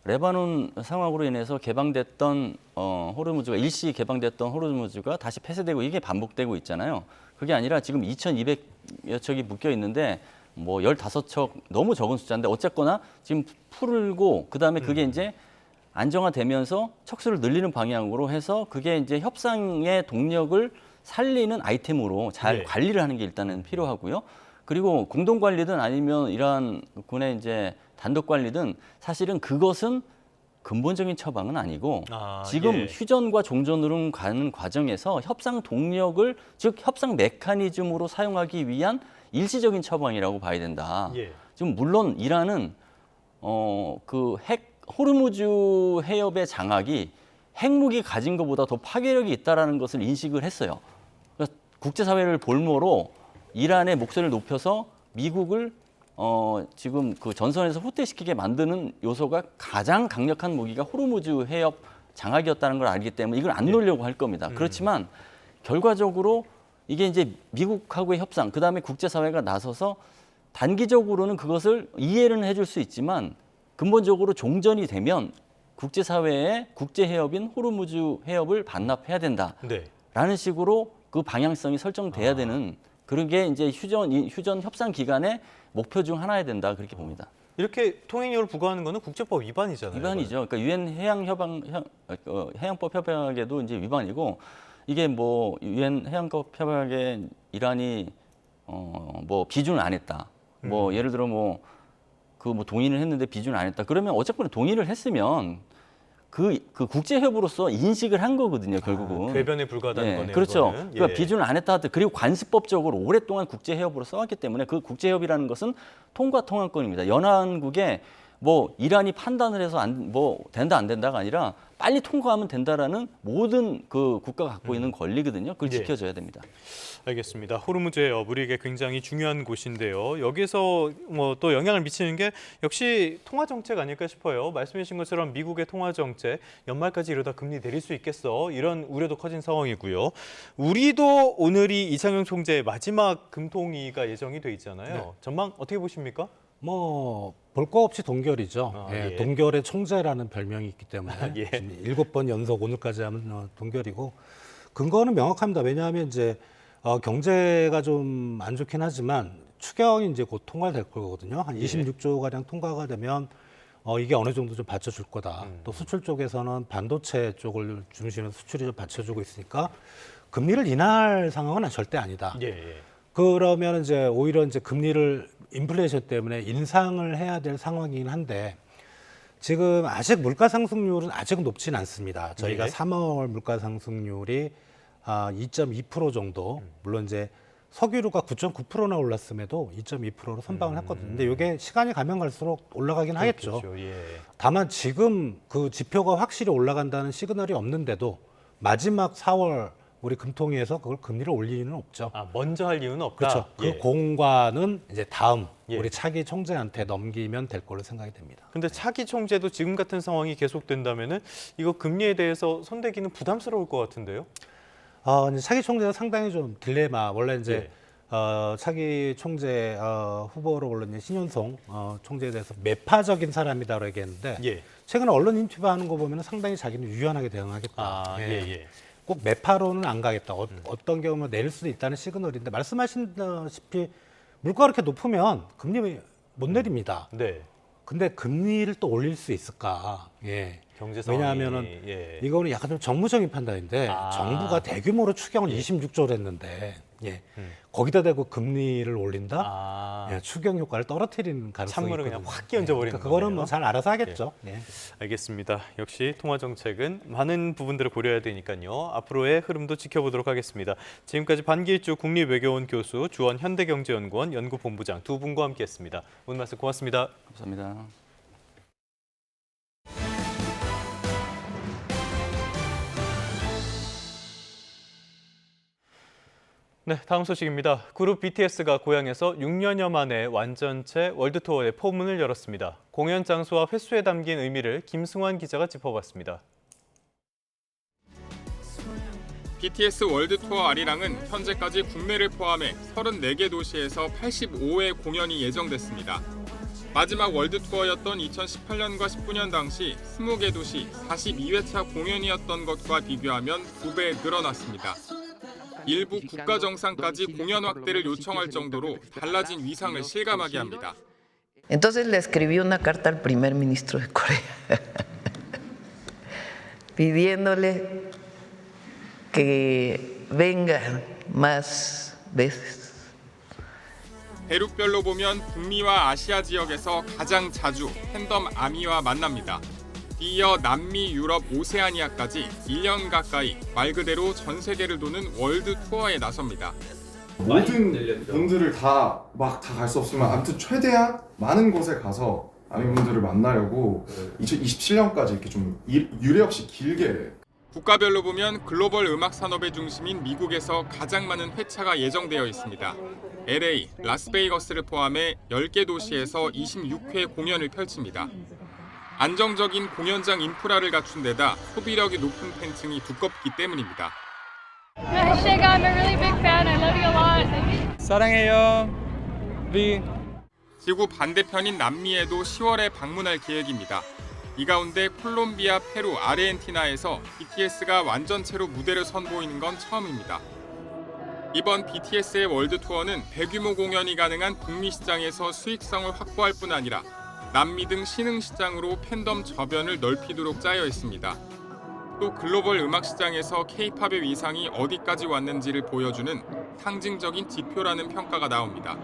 레바논 상황으로 인해서 개방됐던 호르무즈가 일시 개방됐던 호르무즈가 다시 폐쇄되고 이게 반복되고 있잖아요. 그게 아니라 지금 2,200여 척이 묶여 있는데 뭐 15척 너무 적은 숫자인데 어쨌거나 지금 풀고 그다음에 그게 이제 안정화되면서 척수를 늘리는 방향으로 해서 그게 이제 협상의 동력을 살리는 아이템으로 잘 관리를 하는 게 일단은 필요하고요. 그리고 공동 관리든 아니면 이러한 군의 이제 단독 관리든 사실은 그것은 근본적인 처방은 아니고 지금 휴전과 종전으로 가는 과정에서 협상 동력을 즉 협상 메커니즘으로 사용하기 위한 일시적인 처방이라고 봐야 된다. 지금 물론 이란은 호르무즈 해협의 장악이 핵무기 가진 것보다 더 파괴력이 있다는 것을 인식을 했어요. 그러니까 국제사회를 볼모로 이란의 목소리를 높여서 미국을 지금 그 전선에서 후퇴시키게 만드는 요소가 가장 강력한 무기가 호르무즈 해협 장악이었다는 걸 알기 때문에 이걸 안 놓으려고 할 겁니다. 그렇지만 결과적으로 이게 이제 미국하고의 협상, 그다음에 국제사회가 나서서 단기적으로는 그것을 이해는 해줄 수 있지만 근본적으로 종전이 되면 국제사회의 국제해협인 호르무즈 해협을 반납해야 된다라는 식으로 그 방향성이 설정돼야 되는 그런 게 이제 휴전 협상 기간의 목표 중 하나야 된다 그렇게 봅니다. 이렇게 통행료를 부과하는 거는 국제법 위반이잖아요. 위반이죠. 그러니까 유엔 해양법 협약에도 이제 위반이고 이게 뭐 유엔 해양법 협약에 이란이 뭐 비준을 안 했다. 뭐 예를 들어 뭐 동의를 했는데 비준을 안 했다. 그러면 어쨌거나 동의를 했으면 그 국제협으로서 인식을 한 거거든요, 결국은. 궤변에 불과하다는 거네요. 그렇죠. 그거는. 그러니까 비준을 안 했다 하더라도 그리고 관습법적으로 오랫동안 국제협으로 써왔기 때문에 그 국제협이라는 것은 통과 통항권입니다. 연안국에 뭐 이란이 판단을 해서 뭐 된다 안 된다가 아니라 빨리 통과하면 된다라는 모든 그 국가가 갖고 있는 권리거든요. 그걸 지켜줘야 됩니다. 알겠습니다. 호르무즈 해협 우리에게 굉장히 중요한 곳인데요. 여기서 뭐 또 영향을 미치는 게 역시 통화 정책 아닐까 싶어요. 말씀해 주신 것처럼 미국의 통화 정책 연말까지 이러다 금리 내릴 수 있겠어. 이런 우려도 커진 상황이고요. 우리도 오늘이 이창용 총재의 마지막 금통위가 예정이 돼 있잖아요. 네. 전망 어떻게 보십니까? 뭐 볼 거 없이 동결이죠. 예. 동결의 총재라는 별명이 있기 때문에 7번 연속 오늘까지 하면 동결이고 근거는 명확합니다. 왜냐하면 이제 경제가 좀 안 좋긴 하지만 추경이 이제 곧 통과될 거거든요. 한 26조 가량 통과가 되면 이게 어느 정도 좀 받쳐줄 거다. 또 수출 쪽에서는 반도체 쪽을 중심으로 수출이 좀 받쳐주고 있으니까 금리를 인하할 상황은 절대 아니다. 그러면 이제 오히려 이제 금리를 인플레이션 때문에 인상을 해야 될 상황이긴 한데 지금 아직 물가 상승률은 아직은 높지는 않습니다. 저희가 3월 물가 상승률이 2.2% 정도, 물론 이제 석유류가 9.9%나 올랐음에도 2.2%로 선방을 했거든요. 근데 이게 시간이 가면 갈수록 올라가긴 하겠죠. 다만 지금 그 지표가 확실히 올라간다는 시그널이 없는데도 마지막 4월 우리 금통위에서 그걸 금리를 올릴 이유는 없죠. 먼저 할 이유는 없다. 그렇죠. 그 공과는 이제 다음 우리 차기 총재한테 넘기면 될 걸로 생각이 됩니다. 근데 차기 총재도 지금 같은 상황이 계속된다면은 이거 금리에 대해서 손대기는 부담스러울 것 같은데요. 이제 차기 총재는 상당히 좀 딜레마. 원래 이제 차기 총재 후보로 올른 신현송 총재에 대해서 매파적인 사람이다라고 얘기했는데 최근에 언론 인터뷰하는 거 보면 상당히 자기는 유연하게 대응하겠다. 꼭 매파로는 안 가겠다. 어떤 경우는 내릴 수도 있다는 시그널인데 말씀하신다시피 물가가 그렇게 높으면 금리 못 내립니다. 근데 금리를 또 올릴 수 있을까? 경제 상황이, 왜냐하면은 이거는 약간 좀 정무적인 판단인데 정부가 대규모로 추경을 26조를 했는데 거기다 대고 금리를 올린다? 추경 효과를 떨어뜨리는 가능성이 찬물을 있거든요. 그냥 확 끼얹어버리는 그러니까 그거는 뭐 잘 알아서 하겠죠. 알겠습니다. 역시 통화 정책은 많은 부분들을 고려해야 되니까요. 앞으로의 흐름도 지켜보도록 하겠습니다. 지금까지 반길주 국립외교원 교수, 주원 현대경제연구원 연구본부장 두 분과 함께했습니다. 오늘 말씀 고맙습니다. 감사합니다. 네, 다음 소식입니다. 그룹 BTS가 고향에서 6년여 만에 완전체 월드투어의 포문을 열었습니다. 공연 장소와 횟수에 담긴 의미를 김승환 기자가 짚어봤습니다. BTS 월드투어 아리랑은 현재까지 국내를 포함해 34개 도시에서 85회 공연이 예정됐습니다. 마지막 월드투어였던 2018년과 19년 당시 20개 도시 42회차 공연이었던 것과 비교하면 2배 늘어났습니다. 일부 국가 정상까지 공연 확대를 요청할 정도로 달라진 위상을 실감하게 합니다. Entonces le escribí una carta al primer ministro de Corea pidiéndole que venga más veces. 대륙별로 보면 북미와 아시아 지역에서 가장 자주 팬덤 아미와 만납니다. 이어 남미, 유럽, 오세아니아까지 1년 가까이 말 그대로 전 세계를 도는 월드 투어에 나섭니다. 모든 분들을 다 갈 수 없지만 아무튼 최대한 많은 곳에 가서 아미분들을 만나려고 2027년까지 이렇게 좀 유례 없이 길게 국가별로 보면 글로벌 음악 산업의 중심인 미국에서 가장 많은 회차가 예정되어 있습니다. LA, 라스베이거스를 포함해 10개 도시에서 26회 공연을 펼칩니다. 안정적인 공연장 인프라를 갖춘 데다 소비력이 높은 팬층이 두껍기 때문입니다. Shake, I'm a really big fan. I love you a lot. 사랑해요. 비. 지구 반대편인 남미에도 10월에 방문할 계획입니다. 이 가운데 콜롬비아, 페루, 아르헨티나에서 BTS가 완전체로 무대를 선보이는 건 처음입니다. 이번 BTS의 월드 투어는 대규모 공연이 가능한 북미 시장에서 수익성을 확보할 뿐 아니라 남미 등 신흥 시장으로 팬덤 저변을 넓히도록 짜여 있습니다. 또 글로벌 음악 시장에서 K-팝의 위상이 어디까지 왔는지를 보여주는 상징적인 지표라는 평가가 나옵니다.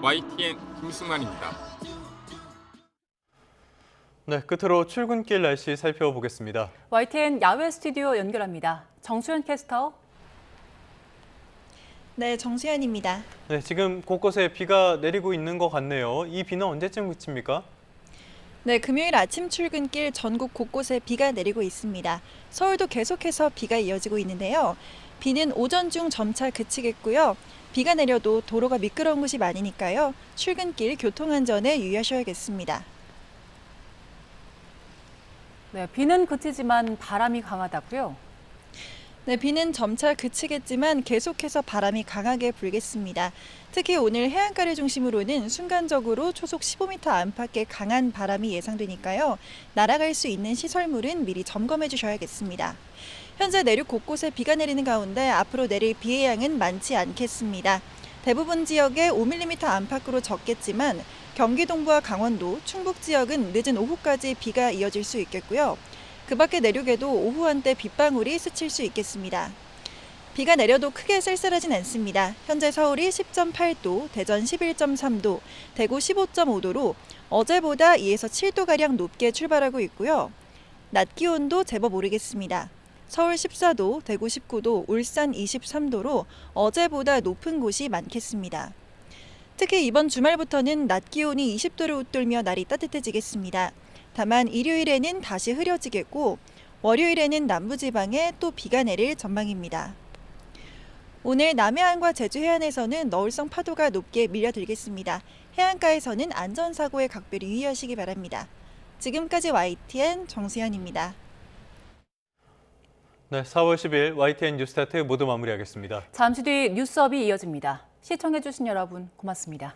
YTN 김승환입니다. 네, 끝으로 출근길 날씨 살펴보겠습니다. YTN 야외 스튜디오 연결합니다. 정수현 캐스터. 네, 정수현입니다. 네, 지금 곳곳에 비가 내리고 있는 것 같네요. 이 비는 언제쯤 그칩니까? 네, 금요일 아침 출근길 전국 곳곳에 비가 내리고 있습니다. 서울도 계속해서 비가 이어지고 있는데요. 비는 오전 중 점차 그치겠고요. 비가 내려도 도로가 미끄러운 곳이 많으니까요. 출근길 교통안전에 유의하셔야겠습니다. 네, 비는 그치지만 바람이 강하다고요? 네, 비는 점차 그치겠지만 계속해서 바람이 강하게 불겠습니다. 특히 오늘 해안가를 중심으로는 순간적으로 초속 15m 안팎의 강한 바람이 예상되니까요. 날아갈 수 있는 시설물은 미리 점검해 주셔야겠습니다. 현재 내륙 곳곳에 비가 내리는 가운데 앞으로 내릴 비의 양은 많지 않겠습니다. 대부분 지역에 5mm 안팎으로 적겠지만 경기 동부와 강원도, 충북 지역은 늦은 오후까지 비가 이어질 수 있겠고요. 그 밖에 내륙에도 오후 한때 빗방울이 스칠 수 있겠습니다. 비가 내려도 크게 쌀쌀하진 않습니다. 현재 서울이 10.8도, 대전 11.3도, 대구 15.5도로 어제보다 2에서 7도가량 높게 출발하고 있고요. 낮 기온도 제법 오르겠습니다. 서울 14도, 대구 19도, 울산 23도로 어제보다 높은 곳이 많겠습니다. 특히 이번 주말부터는 낮 기온이 20도를 웃돌며 날이 따뜻해지겠습니다. 다만 일요일에는 다시 흐려지겠고 월요일에는 남부지방에 또 비가 내릴 전망입니다. 오늘 남해안과 제주 해안에서는 너울성 파도가 높게 밀려들겠습니다. 해안가에서는 안전사고에 각별히 유의하시기 바랍니다. 지금까지 YTN 정수현입니다. 네, 4월 10일 YTN 뉴스타트 모두 마무리하겠습니다. 잠시 뒤 뉴스업이 이어집니다. 시청해주신 여러분 고맙습니다.